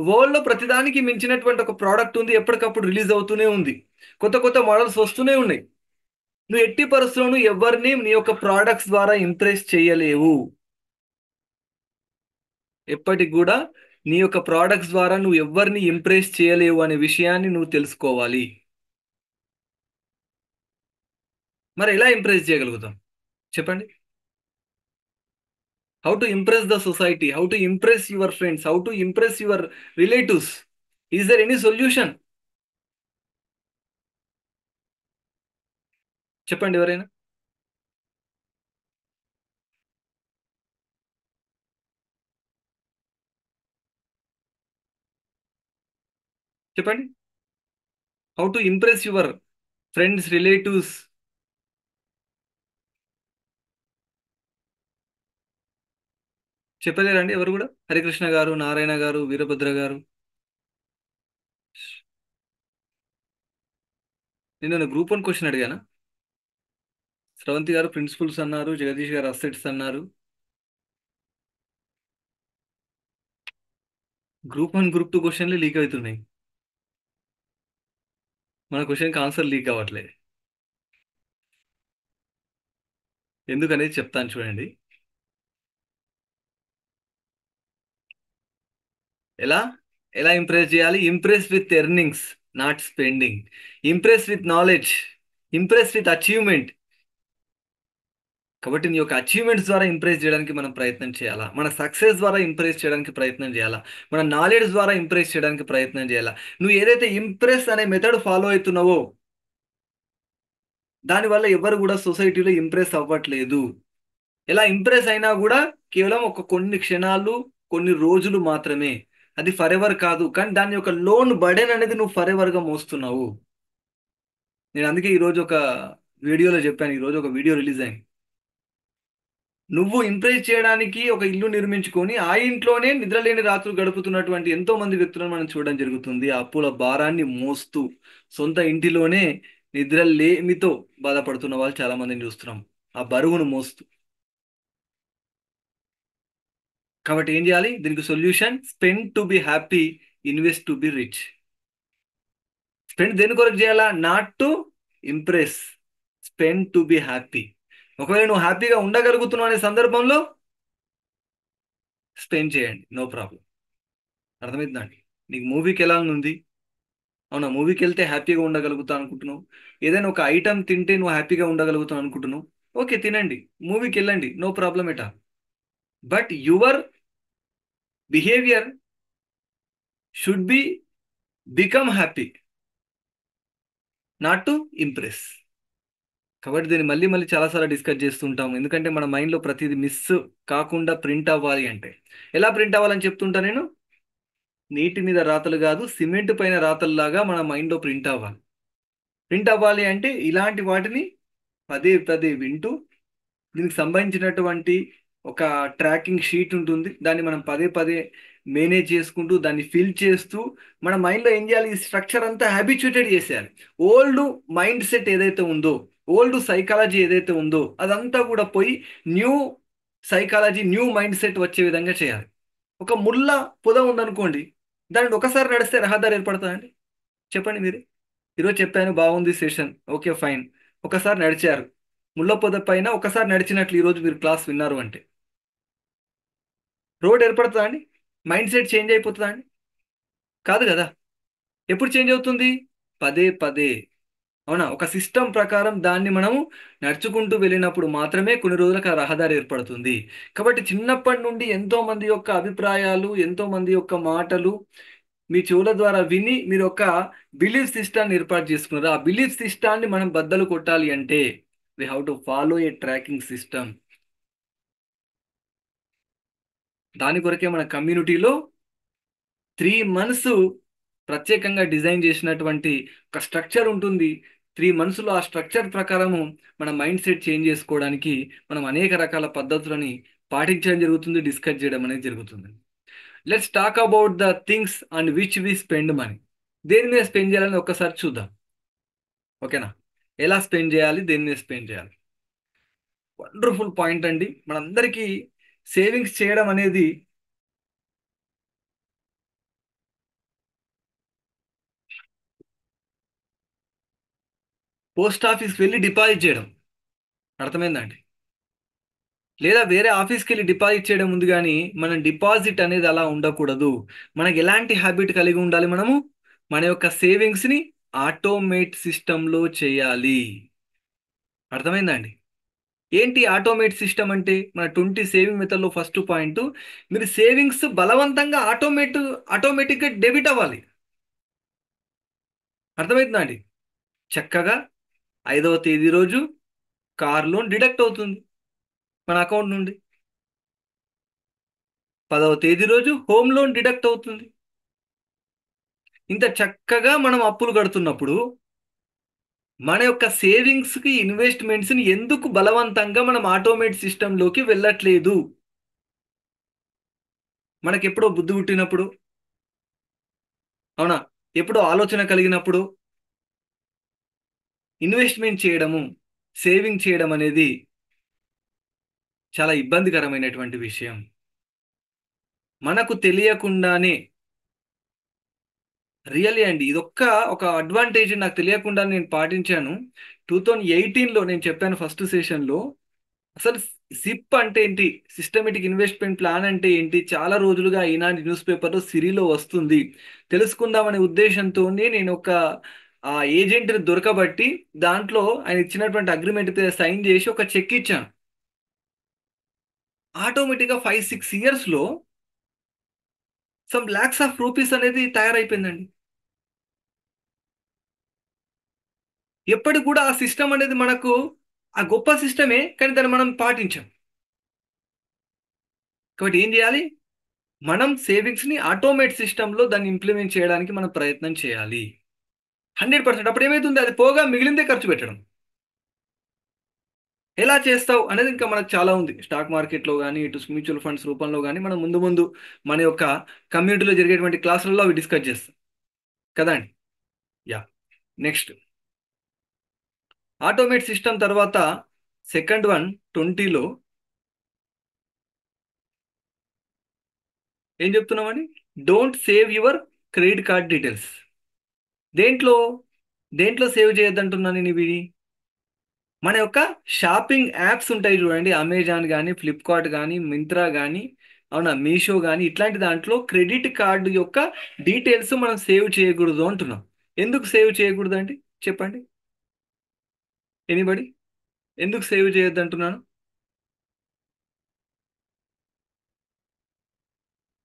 వరల్డ్లో ప్రతిదానికి మించినటువంటి ఒక ప్రోడక్ట్ ఉంది, ఎప్పటికప్పుడు రిలీజ్ అవుతూనే ఉంది, కొత్త కొత్త మోడల్స్ వస్తూనే ఉన్నాయి. నువ్వు ఎట్టి పరిస్థితుల్లోనూ ఎవరిని నీ యొక్క ప్రోడక్ట్స్ ద్వారా ఇంప్రెస్ చేయలేవు. ఎప్పటికి కూడా నీ యొక్క ప్రోడక్ట్స్ ద్వారా నువ్వు ఎవరిని ఇంప్రెస్ చేయలేవు అనే విషయాన్ని నువ్వు తెలుసుకోవాలి. మరి ఎలా ఇంప్రెస్ చేయగలుగుతాం చెప్పండి? How to impress the society, how to impress your friends, how to impress your relatives? Is there any solution? చెప్పండి ఎవరైనా. చెప్పండి. How to impress your friends, relatives? చెప్పలేరండి ఎవరు కూడా? హరికృష్ణ గారు, నారాయణ గారు, వీరభద్ర గారు. నేను గ్రూప్ 1 క్వశ్చన్ అడిగానా? స్రవంతి గారు ప్రిన్సిపల్స్ అన్నారు, జగదీష్ గారు అసెట్స్ అన్నారు. గ్రూప్ 1 గ్రూప్ 2 క్వశ్చన్లు లీక్ అవుతున్నాయి. మన క్వశ్చన్కి ఆన్సర్ లీక్ అవ్వట్లేదు. ఎందుకనేది చెప్తాను చూడండి. ఎలా ఎలా ఇంప్రెస్ చేయాలి? Impress with earnings, not spending. Impress with knowledge, impress with achievement. కాబట్టి నీ యొక్క అచీవ్మెంట్స్ ద్వారా ఇంప్రెస్ చేయడానికి మనం ప్రయత్నం చేయాలా, మన సక్సెస్ ద్వారా ఇంప్రెస్ చేయడానికి ప్రయత్నం చేయాలా, మన నాలెడ్జ్ ద్వారా ఇంప్రెస్ చేయడానికి ప్రయత్నం చేయాలా. నువ్వు ఏదైతే ఇంప్రెస్ అనే మెథడ్ ఫాలో అవుతున్నావో దానివల్ల ఎవరు కూడా సొసైటీలో ఇంప్రెస్ అవ్వట్లేదు. ఎలా ఇంప్రెస్ అయినా కూడా కేవలం ఒక కొన్ని క్షణాలు, కొన్ని రోజులు మాత్రమే. అది ఫర్ ఎవర్ కాదు. కానీ దాని యొక్క లోన్ బర్డెన్ అనేది నువ్వు ఫర్ ఎవర్గా మోస్తున్నావు. నేను అందుకే ఈరోజు ఒక వీడియోలో చెప్పాను. ఈరోజు ఒక వీడియో రిలీజ్ అయింది. నువ్వు ఇంప్రెస్ చేయడానికి ఒక ఇల్లు నిర్మించుకొని ఆ ఇంట్లోనే నిద్రలేని రాత్రులు గడుపుతున్నటువంటి ఎంతో మంది వ్యక్తులను మనం చూడడం జరుగుతుంది. ఆ అప్పుల భారాన్ని మోస్తూ సొంత ఇంటిలోనే నిద్రలేమితో బాధపడుతున్న వాళ్ళు చాలా మందిని చూస్తున్నాం, ఆ బరువును మోస్తూ. కాబట్టి ఏం చేయాలి? దీనికి solution spend to be happy, invest to be rich. Spend దేని కొరకు చేయాలా? Not to impress, spend to be happy. ఒకవేళ నువ్వు హ్యాపీగా ఉండగలుగుతున్నావు అనే సందర్భంలో స్పెండ్ చేయండి, నో ప్రాబ్లం. అర్థమవుతుందండి? నీకు మూవీకి ఎలా ఉంది? అవునా, మూవీకి వెళ్తే హ్యాపీగా ఉండగలుగుతావు అనుకుంటున్నావు. ఏదైనా ఒక ఐటమ్ తింటే నువ్వు హ్యాపీగా ఉండగలుగుతావు అనుకుంటున్నావు. ఓకే, తినండి, మూవీకి వెళ్ళండి, నో ప్రాబ్లం ఎటా. But your behaviour should be become happy, not to impress. కాబట్టి దీన్ని మళ్ళీ మళ్ళీ చాలాసార్లు డిస్కస్ చేస్తుంటాం. ఎందుకంటే మన మైండ్లో ప్రతిదీ మిస్ కాకుండా ప్రింట్ అవ్వాలి అంటే ఎలా ప్రింట్ అవ్వాలని చెప్తుంటా నేను. నీటి మీద రాతలు కాదు, సిమెంట్ పైన రాతల్లాగా మన మైండ్లో ప్రింట్ అవ్వాలి. ప్రింట్ అవ్వాలి అంటే ఇలాంటి వాటిని పదే పదే వింటూ, దీనికి సంబంధించినటువంటి ఒక ట్రాకింగ్ షీట్ ఉంటుంది, దాన్ని మనం పదే పదే మేనేజ్ చేసుకుంటూ దాన్ని ఫిల్ చేస్తూ మన మైండ్లో ఏం చేయాలి? ఈ స్ట్రక్చర్ అంతా హ్యాబిచ్యుయేటెడ్ చేసేయాలి. ఓల్డ్ మైండ్ సెట్ ఏదైతే ఉందో, ఓల్డ్ సైకాలజీ ఏదైతే ఉందో అదంతా కూడా పోయి new psychology, new mind set వచ్చే విధంగా చేయాలి. ఒక ముళ్ళ పొద ఉందనుకోండి, దాన్ని ఒకసారి నడిస్తే రహదారి ఏర్పడుతుందండి? చెప్పండి మీరు. ఈరోజు చెప్పాను బాగుంది సెషన్, ఓకే ఫైన్. ఒకసారి నడిచారు ముళ్ళ పొద పైన, ఒకసారి నడిచినట్లు ఈరోజు మీరు క్లాస్ విన్నారు అంటే రోడ్ ఏర్పడుతుందా అండి? మైండ్ సెట్ చేంజ్ అయిపోతుందా అండి? కాదు కదా. ఎప్పుడు చేంజ్ అవుతుంది? పదే పదే. అవునా, ఒక సిస్టమ్ ప్రకారం దాన్ని మనము నడుచుకుంటూ వెళ్ళినప్పుడు మాత్రమే కొన్ని రోజులకు ఆ రహదారి ఏర్పడుతుంది. కాబట్టి చిన్నప్పటి నుండి ఎంతో మంది యొక్క అభిప్రాయాలు, ఎంతో మంది యొక్క మాటలు మీ చెవుల ద్వారా విని మీరు ఒక బిలీఫ్ సిస్టాన్ని ఏర్పాటు చేసుకున్నారు. ఆ బిలీఫ్ సిస్టాన్ని మనం బద్దలు కొట్టాలి అంటే we have to follow A tracking system. దాని కొరకే మన కమ్యూనిటీలో 3 months ప్రత్యేకంగా డిజైన్ చేసినటువంటి ఒక స్ట్రక్చర్ ఉంటుంది. 3 monthsలో ఆ స్ట్రక్చర్ ప్రకారము మన మైండ్ సెట్ చేంజ్ చేసుకోవడానికి మనం అనేక రకాల పద్ధతులని పాటించడం జరుగుతుంది, డిస్కస్ చేయడం అనేది జరుగుతుంది. Let's talk about the things on which we spend money. దేని మీద స్పెండ్ చేయాలని ఒక్కసారి చూద్దాం, ఓకేనా? ఎలా స్పెండ్ చేయాలి, దేని మీద స్పెండ్ చేయాలి? వండర్ఫుల్ పాయింట్ అండి. మనందరికీ సేవింగ్స్ చేయడం అనేది పోస్ట్ ఆఫీస్కి వెళ్ళి డిపాజిట్ చేయడం, అర్థమైందండి? లేదా వేరే ఆఫీస్కి వెళ్ళి డిపాజిట్ చేయడం ఉంది, కానీ మనం డిపాజిట్ అనేది అలా ఉండకూడదు. మనకి ఎలాంటి హ్యాబిట్ కలిగి ఉండాలి? మనము మన యొక్క సేవింగ్స్ని ఆటోమేట్ సిస్టంలో చేయాలి. అర్థమైందండి? ఏంటి ఆటోమేట్ సిస్టమ్ అంటే? మన 20 సేవింగ్ మెథడ్లో ఫస్ట్ పాయింట్, మీరు సేవింగ్స్ బలవంతంగా ఆటోమేటిక్గా డెబిట్ అవ్వాలి. అర్థమవుతుందా అండి? చక్కగా 5వ తేదీ రోజు కార్ లోన్ డిడక్ట్ అవుతుంది మన అకౌంట్ నుండి. 10వ తేదీ రోజు హోమ్ లోన్ డిడక్ట్ అవుతుంది. ఇంత చక్కగా మనం అప్పులు కడుతున్నప్పుడు మన యొక్క సేవింగ్స్కి, ఇన్వెస్ట్మెంట్స్ని ఎందుకు బలవంతంగా మనం ఆటోమేట్ సిస్టంలోకి వెళ్ళట్లేదు? మనకి ఎప్పుడో బుద్ధి పుట్టినప్పుడు, అవునా, ఎప్పుడో ఆలోచన కలిగినప్పుడు, ఇన్వెస్ట్మెంట్ చేయడము, సేవింగ్ చేయడం అనేది చాలా ఇబ్బందికరమైనటువంటి విషయం. మనకు తెలియకుండానే రియల్లీ అండి, ఇదొక్క ఒక అడ్వాంటేజ్ నాకు తెలియకుండా నేను పాటించాను. 2018లో నేను చెప్పాను ఫస్ట్ సెషన్లో. అసలు సిప్ అంటే ఏంటి, సిస్టమేటిక్ ఇన్వెస్ట్మెంట్ ప్లాన్ అంటే ఏంటి, చాలా రోజులుగా ఈనాటి న్యూస్ పేపర్లో సిరిలో వస్తుంది. తెలుసుకుందామనే ఉద్దేశంతో నేను ఒక ఏజెంట్ని దొరకబట్టి దాంట్లో ఆయన ఇచ్చినటువంటి అగ్రిమెంట్ సైన్ చేసి ఒక చెక్ ఇచ్చాను. ఆటోమేటిక్గా 5-6 ఇయర్స్లో సమ్ ల్యాక్స్ ఆఫ్ రూపీస్ అనేది తయారైపోయిందండి. ఎప్పటికి కూడా ఆ సిస్టమ్ అనేది మనకు ఆ గొప్ప సిస్టమే, కానీ దాన్ని మనం పాటించాం. కాబట్టి ఏం చేయాలి, మనం సేవింగ్స్ని ఆటోమేట్ సిస్టంలో దాన్ని ఇంప్లిమెంట్ చేయడానికి మనం ప్రయత్నం చేయాలి 100%. అప్పుడు ఏమవుతుంది, అది పోగా మిగిలిందే ఖర్చు పెట్టడం. ఎలా చేస్తావు అనేది ఇంకా మనకు చాలా ఉంది. స్టాక్ మార్కెట్లో కానీ, ఇటు మ్యూచువల్ ఫండ్స్ రూపంలో కానీ మనం ముందు ముందు మన యొక్క కమ్యూనిటీలో జరిగేటువంటి క్లాసులలో అవి డిస్కస్ చేస్తాం కదా అండి. యా, నెక్స్ట్ ఆటోమేట్ సిస్టమ్ తర్వాత సెకండ్ వన్ 20లో ఏం చెప్తున్నామని, don't save your credit card details. దేంట్లో దేంట్లో సేవ్ చేయొద్దంటున్నాను నేను ఇవి. మన యొక్క షాపింగ్ యాప్స్ ఉంటాయి చూడండి, అమెజాన్ కానీ, ఫ్లిప్కార్ట్ కానీ, మింత్రా కానీ, అవునా, మీషో కానీ, ఇట్లాంటి దాంట్లో క్రెడిట్ కార్డు యొక్క డీటెయిల్స్ మనం సేవ్ చేయకూడదు అంటున్నాం. ఎందుకు సేవ్ చేయకూడదు అండి చెప్పండి, ఎనీబడి, ఎందుకు సేవ్ చేయొద్దు అంటున్నాను.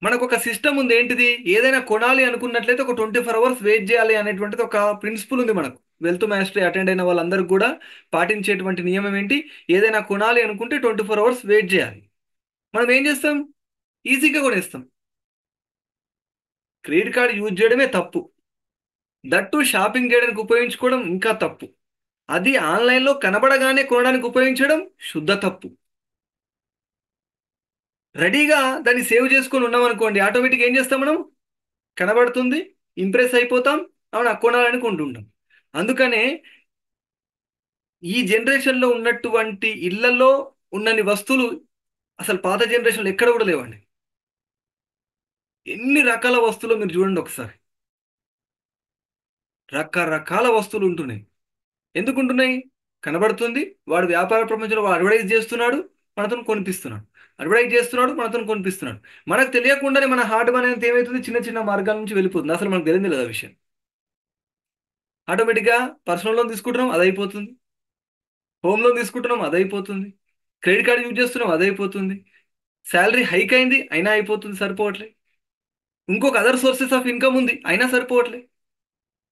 మనకు ఒక సిస్టమ్ ఉంది, ఏంటిది, ఏదైనా కొనాలి అనుకున్నట్లయితే ఒక 24 hours వెయిట్ చేయాలి అనేటువంటిది ఒక ప్రిన్సిపల్ ఉంది మనకు. వెల్త్ మాస్టరీ అటెండ్ అయిన వాళ్ళందరికీ కూడా పాటించేటువంటి నియమం ఏంటి, ఏదైనా కొనాలి అనుకుంటే 24 hours వెయిట్ చేయాలి. మనం ఏం చేస్తాం, ఈజీగా కొనేస్తాం. క్రెడిట్ కార్డ్ యూజ్ చేయడమే తప్పు, దట్టు షాపింగ్ చేయడానికి ఉపయోగించుకోవడం ఇంకా తప్పు. అది ఆన్లైన్లో కనబడగానే కొనడానికి ఉపయోగించడం శుద్ధ తప్పు. రెడీగా దాన్ని సేవ్ చేసుకొని ఉన్నాం అనుకోండి, ఆటోమేటిక్ ఏం చేస్తాం మనం, కనబడుతుంది, ఇంప్రెస్ అయిపోతాం, అవునా, కొనాలని కొంటుంటాం. అందుకనే ఈ జనరేషన్లో ఉన్నటువంటి ఇళ్లలో ఉన్నన్ని వస్తువులు అసలు పాత జనరేషన్లో ఎక్కడ కూడా లేవండి. ఎన్ని రకాల వస్తువులు మీరు చూడండి ఒకసారి, రకరకాల వస్తువులు ఉంటున్నాయి. ఎందుకు ఉంటున్నాయి, కనబడుతుంది, వాడు వ్యాపార ప్రపంచంలో వాడు అడ్వర్టైజ్ చేస్తున్నాడు, మనతో కొనిపిస్తున్నాడు, అడ్వర్టైజ్ చేస్తున్నాడు, మనతో కొనిపిస్తున్నాడు. మనకు తెలియకుండానే మన హార్ట్ మనీ అనేది ఏమవుతుంది, చిన్న చిన్న మార్గాల నుంచి వెళ్ళిపోతుంది. అసలు మనకు తెలియదు లేదా విషయం. ఆటోమేటిక్గా పర్సనల్ లోన్ తీసుకుంటున్నాం, అది అయిపోతుంది. హోమ్ లోన్ తీసుకుంటున్నాం, అది అయిపోతుంది. క్రెడిట్ కార్డు యూజ్ చేస్తున్నాం, అది అయిపోతుంది. శాలరీ హైక్ అయింది, అయినా అయిపోతుంది, సరిపోవట్లే. ఇంకొక అదర్ సోర్సెస్ ఆఫ్ ఇన్కమ్ ఉంది, అయినా సరిపోవట్లే.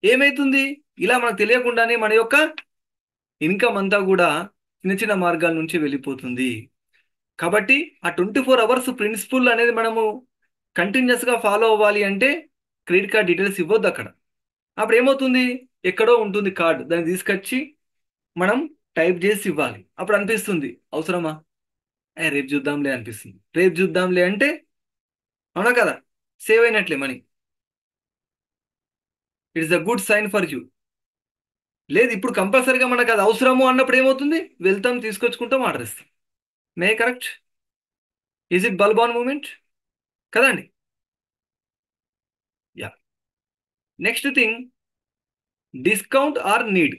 ఏమైతుంది, ఇలా మనకు తెలియకుండానే మన యొక్క ఇన్కమ్ అంతా కూడా చిన్న చిన్న మార్గాల నుంచి వెళ్ళిపోతుంది. కాబట్టి ఆ 24 hours ప్రిన్సిపల్ అనేది మనము కంటిన్యూస్గా ఫాలో అవ్వాలి అంటే క్రెడిట్ కార్డ్ డీటెయిల్స్ ఇవ్వద్దు అక్కడ. అప్పుడు ఏమవుతుంది, ఎక్కడో ఉంటుంది కార్డు, దాన్ని తీసుకొచ్చి మనం టైప్ చేసి ఇవ్వాలి. అప్పుడు అనిపిస్తుంది అవసరమా, రేపు చూద్దాంలే అనిపిస్తుంది. రేపు చూద్దాంలే అంటే అవునా కదా, సేవ్ అయినట్లే money. It's a good sign for you. లేదు, ఇప్పుడు కంపల్సరీగా మనకు అది అవసరము అన్నప్పుడు ఏమవుతుంది, వెళ్తాం, తీసుకొచ్చుకుంటాం, ఆర్డర్ ఇస్తాం. May correct, is it bulb on moment కదండి. Yeah, next thing, discount or need.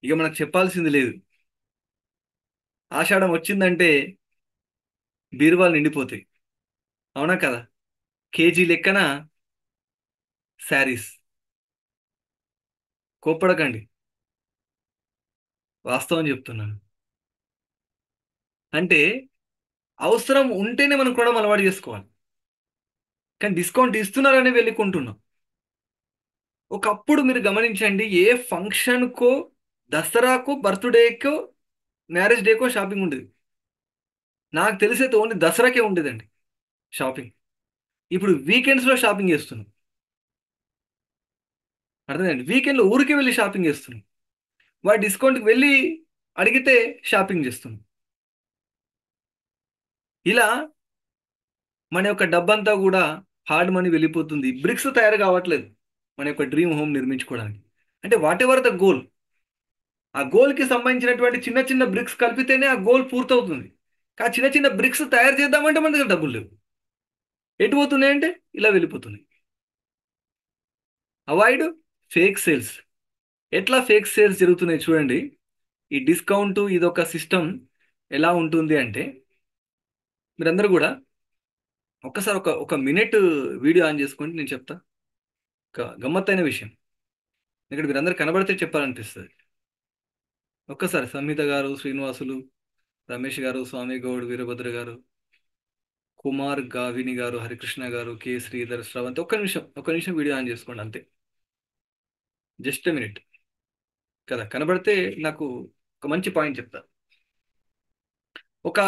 ఇక మనకు చెప్పాల్సింది లేదు. ఆషాఢం వచ్చిందంటే బీరువాలు నిండిపోతాయి, అవునా కదా, కేజీ లెక్కన శారీస్. కోప్పడకండి, వాస్తవం చెప్తున్నాను. అంటే అవసరం ఉంటేనే మనం కొనడం అలవాటు చేసుకోవాలి, కానీ డిస్కౌంట్ ఇస్తున్నారని వెళ్ళి కొంటున్నాం. ఒకప్పుడు మీరు గమనించండి, ఏ ఫంక్షన్కో, దసరాకో, బర్త్డేకో, మ్యారేజ్ డేకో షాపింగ్ ఉండేది. నాకు తెలిసైతే ఓన్లీ దసరాకే ఉండేదండి షాపింగ్. ఇప్పుడు వీకెండ్స్లో షాపింగ్ చేస్తున్నాం, అర్థమైంది, వీకెండ్లో ఊరికి వెళ్ళి షాపింగ్ చేస్తున్నాం, వాడి డిస్కౌంట్కి వెళ్ళి అడిగితే షాపింగ్ చేస్తున్నాం. ఇలా మన యొక్క డబ్బంతా కూడా హార్డ్ మనీ వెళ్ళిపోతుంది, బ్రిక్స్ తయారు కావట్లేదు మన యొక్క డ్రీమ్ హోమ్ నిర్మించుకోవడానికి. అంటే వాట్ ఎవర్ ద గోల్, ఆ గోల్కి సంబంధించినటువంటి చిన్న చిన్న బ్రిక్స్ కలిపితేనే ఆ గోల్ పూర్తవుతుంది. ఆ చిన్న చిన్న బ్రిక్స్ తయారు చేద్దామంటే మన దగ్గర డబ్బులు లేవు. ఎటు పోతున్నాయంటే ఇలా వెళ్ళిపోతున్నాయి. Avoid fake sales. ఎట్లా ఫేక్ సేల్స్ జరుగుతున్నాయి చూడండి. ఈ డిస్కౌంట్ ఇదొక సిస్టమ్ ఎలా ఉంటుంది అంటే, మీరందరూ కూడా ఒక్కసారి ఒక ఒక మినిట్ వీడియో ఆన్ చేసుకోండి, నేను చెప్తా ఒక గమ్మత్తైన విషయం. ఇక్కడ మీరందరూ కనబడితే చెప్పాలనిపిస్తుంది. ఒక్కసారి సంహిత గారు, శ్రీనివాసులు, రమేష్ గారు, స్వామి గౌడ్, వీరభద్ర గారు, కుమార్, గావిని గారు, హరికృష్ణ గారు, కె శ్రీధర్, శ్రవంత్, ఒక్క నిమిషం వీడియో ఆన్ చేసుకోండి అంతే. జస్ట్ మినిట్ కదా, కనబడితే నాకు ఒక మంచి పాయింట్ చెప్తా. ఒక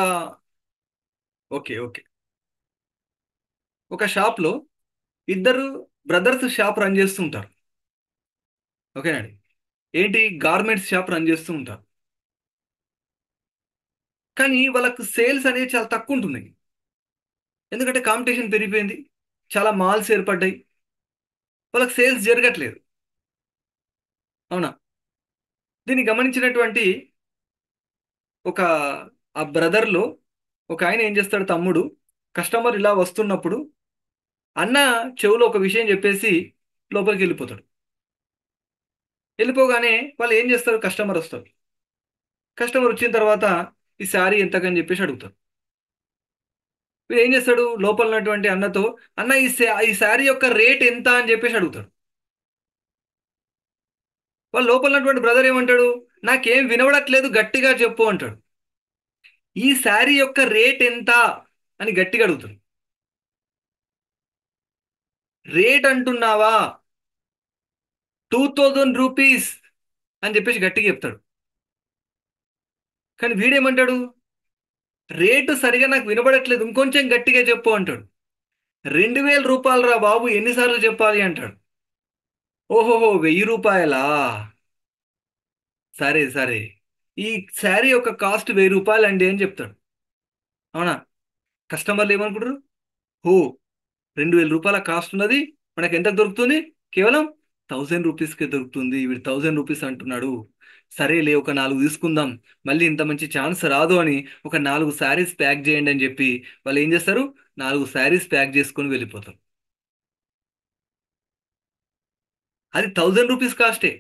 ఓకే ఓకే ఒక షాప్లో ఇద్దరు బ్రదర్స్ షాప్ రన్ చేస్తూ ఉంటారు. ఓకేనండి. ఏంటి, గార్మెంట్స్ షాప్ రన్ చేస్తూ ఉంటారు. కానీ వాళ్ళకు సేల్స్ అనేది చాలా తక్కువ ఉంటున్నాయి. ఎందుకంటే కాంపిటీషన్ పెరిగిపోయింది, చాలా మాల్స్ ఏర్పడ్డాయి, వాళ్ళకి సేల్స్ జరగట్లేదు. అవునా? దీన్ని గమనించినటువంటి ఒక ఆ బ్రదర్లో ఒక ఆయన ఏం చేస్తాడు, తమ్ముడు కస్టమర్ ఇలా వస్తున్నప్పుడు అన్న చెవులో ఒక విషయం చెప్పేసి లోపలికి వెళ్ళిపోతాడు. వెళ్ళిపోగానే వాళ్ళు ఏం చేస్తారు, కస్టమర్ వస్తారు. కస్టమర్ వచ్చిన తర్వాత ఈ శారీ ఎంతకని చెప్పేసి అడుగుతారు. వీడు ఏం చేస్తాడు, లోపల ఉన్నటువంటి అన్నతో, అన్న ఈ శారీ యొక్క రేట్ ఎంత అని చెప్పేసి అడుగుతాడు. వాళ్ళు లోపల ఉన్నటువంటి బ్రదర్ ఏమంటాడు, నాకేం వినవడట్లేదు, గట్టిగా చెప్పు అంటాడు. ఈ శారీ యొక్క రేట్ ఎంత అని గట్టిగా అడుగుతాడు. రేట్ అంటున్నావా, 2000 రూపీస్ అని చెప్పేసి గట్టిగా చెప్తాడు. కానీ వీడేమంటాడు, రేటు సరిగా నాకు వినబడట్లేదు, ఇంకొంచెం గట్టిగా చెప్పు అంటాడు. 2000 రూపాయలు రా బాబు, ఎన్నిసార్లు చెప్పాలి అంటాడు. ఓహోహో, 1000 రూపాయలా, సరే సరే, ఈ శారీ యొక్క కాస్ట్ 1000 రూపాయలు అండి అని చెప్తాడు. అవునా? కస్టమర్లు ఏమనుకుంటారు, ఓ 2000 రూపాయల కాస్ట్ ఉన్నది, మనకు ఎంత దొరుకుతుంది, కేవలం 1000 రూపీస్కే దొరుకుతుంది, వీడు 1000 రూపీస్ అంటున్నాడు, సరేలే ఒక 4 తీసుకుందాం, మళ్ళీ ఇంత మంచి ఛాన్స్ రాదు అని ఒక 4 శారీస్ ప్యాక్ చేయండి అని చెప్పి వాళ్ళు ఏం చేస్తారు, 4 శారీస్ ప్యాక్ చేసుకొని వెళ్ళిపోతారు. అది 1000 రూపీస్ కాస్టే.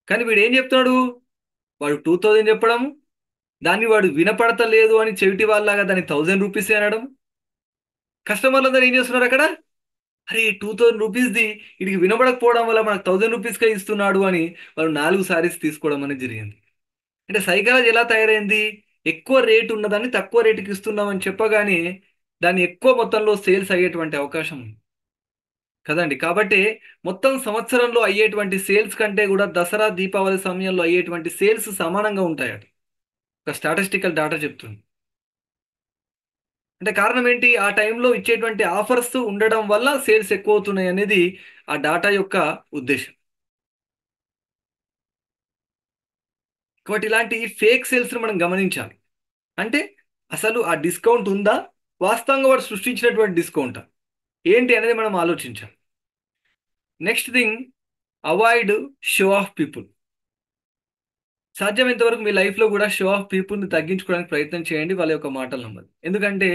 కానీ వీడు ఏం చెప్తున్నాడు, వాడు 2000 చెప్పడం, దాన్ని వాడు వినపడతలేదు అని చెవిటి వాళ్ళలాగా దాన్ని 1000 రూపీస్ అనడం. కస్టమర్లు అందరూ ఏం చేస్తున్నారు అక్కడ, అరే 2000 రూపీస్ది వీడికి వినబడకపోవడం వల్ల మనకు 1000 రూపీస్కే ఇస్తున్నాడు అని వాళ్ళు 4 శారీస్ తీసుకోవడం అనేది జరిగింది. అంటే సైకాలజీ ఎలా తయారైంది, ఎక్కువ రేటు ఉన్నదాన్ని తక్కువ రేటుకి ఇస్తున్నామని చెప్పగానే దాన్ని ఎక్కువ మొత్తంలో సేల్స్ అయ్యేటువంటి అవకాశం ఉంది కదండి. కాబట్టి మొత్తం సంవత్సరంలో అయ్యేటువంటి సేల్స్ కంటే కూడా దసరా దీపావళి సమయంలో అయ్యేటువంటి సేల్స్ సమానంగా ఉంటాయట, ఒక స్టాటిస్టికల్ డాటా చెప్తుంది. అంటే కారణం ఏంటి, ఆ టైంలో ఇచ్చేటువంటి ఆఫర్స్ ఉండడం వల్ల సేల్స్ ఎక్కువ అవుతున్నాయి అనేది ఆ డాటా యొక్క ఉద్దేశం. కాబట్టి ఇలాంటి ఫేక్ సేల్స్ని మనం గమనించాలి. అంటే అసలు ఆ డిస్కౌంట్ ఉందా, వాస్తవంగా వాడు సృష్టించినటువంటి డిస్కౌంటా ఏంటి అనేది మనం ఆలోచించాలి. Next thing, avoid show off people. సాధ్యమైనంత వరకు మీ లైఫ్లో కూడా షో ఆఫ్ పీపుల్ని తగ్గించుకోవడానికి ప్రయత్నం చేయండి, వాళ్ళ యొక్క మాటలు నమ్మదు. ఎందుకంటే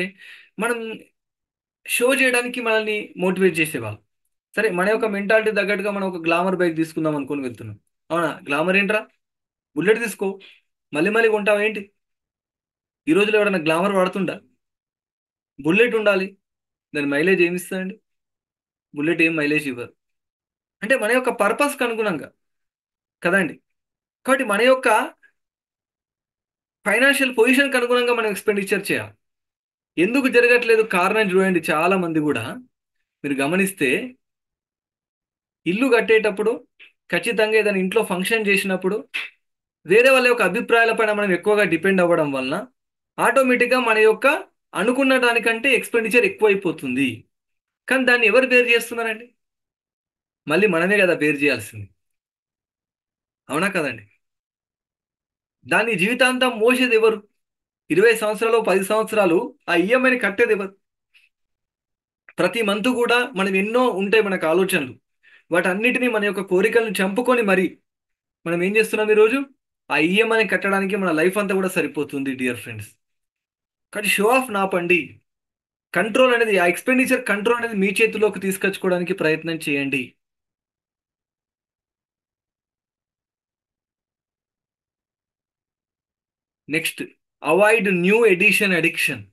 మనం షో చేయడానికి మనల్ని మోటివేట్ చేసేవాళ్ళు. సరే, మన యొక్క మెంటాలిటీ తగ్గట్టుగా మనం ఒక గ్లామర్ బైక్ తీసుకుందాం అనుకుని వెళ్తున్నాం. అవునా, గ్లామర్ ఏంట్రా, బుల్లెట్ తీసుకో, మళ్ళీ మళ్ళీ కొంటావు ఏంటి? ఈ రోజులో ఎవరైనా గ్లామర్ వాడుతుండా? బుల్లెట్ ఉండాలి, దాని మైలేజ్ ఏమి ఇస్తుందండి, బుల్లెట్ ఏం మైలేజ్ ఇవ్వదు. అంటే మన యొక్క పర్పస్కి అనుగుణంగా కదండి. కాబట్టి మన యొక్క ఫైనాన్షియల్ పొజిషన్కి అనుగుణంగా మనం ఎక్స్పెండిచర్ చేయాలి. ఎందుకు జరగట్లేదు కారణం చూడండి, చాలా మంది కూడా మీరు గమనిస్తే ఇల్లు కట్టేటప్పుడు ఖచ్చితంగా ఏదైనా ఇంట్లో ఫంక్షన్ చేసినప్పుడు వేరే వాళ్ళ యొక్క అభిప్రాయాలపైన మనం ఎక్కువగా డిపెండ్ అవ్వడం వలన ఆటోమేటిక్గా మన యొక్క అనుకున్న దానికంటే ఎక్స్పెండిచర్ ఎక్కువైపోతుంది. కానీ దాన్ని ఎవరు బేర్ చేస్తున్నారండి, మళ్ళీ మనమే కదా బేర్ చేయాల్సింది. అవునా కదండి? దాన్ని జీవితాంతం మోసేది ఎవరు, 20 సంవత్సరాలు 10 సంవత్సరాలు ఆ ఈఎంఐని కట్టేది ఎవరు? ప్రతి మంత్ కూడా మనం ఎన్నో ఉంటాయి మనకు ఆలోచనలు, వాటన్నిటిని మన యొక్క కోరికలను చంపుకొని మరి మనం ఏం చేస్తున్నాం ఈరోజు ఆ ఈఎంఐని కట్టడానికి మన లైఫ్ అంతా కూడా సరిపోతుంది డియర్ ఫ్రెండ్స్. కానీ షో ఆఫ్ నాపండి. కంట్రోల్ అనేది ఆ ఎక్స్పెండిచర్ కంట్రోల్ అనేది మీ చేతిలోకి తీసుకొచ్చుకోవడానికి ప్రయత్నం చేయండి. Next, avoid new edition addiction.